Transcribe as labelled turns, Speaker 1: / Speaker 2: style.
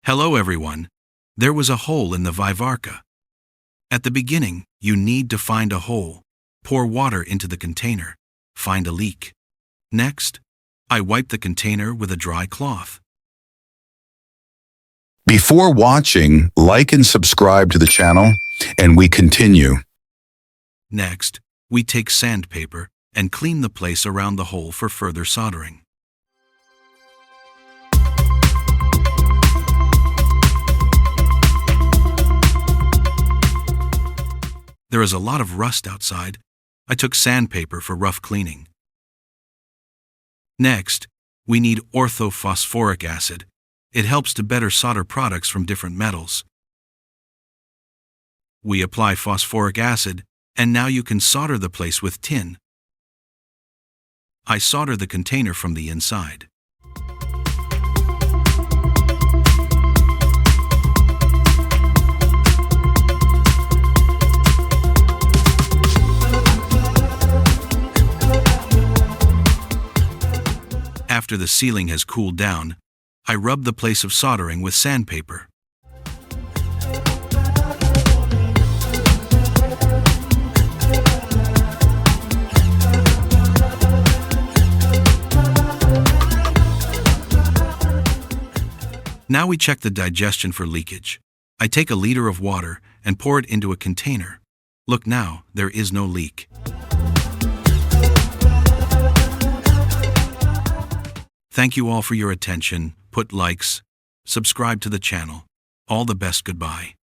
Speaker 1: Hello everyone. There was a hole in the Vivarka. At the beginning, you need to find a hole. Pour water into the container. Find a leak. Next, I wipe the container with a dry cloth.
Speaker 2: Before watching, like and subscribe to the channel, and we continue.
Speaker 1: Next, we take sandpaper and clean the place around the hole for further soldering. There is a lot of rust outside. I took sandpaper for rough cleaning. Next, we need orthophosphoric acid. It helps to better solder products from different metals. We apply phosphoric acid, and now you can solder the place with tin. I solder the container from the inside. After the sealing has cooled down, I rub the place of soldering with sandpaper. Now we check the digestion for leakage. I take a liter of water and pour it into a container. Look now, there is no leak. Thank you all for your attention. Put likes, subscribe to the channel. All the best, goodbye.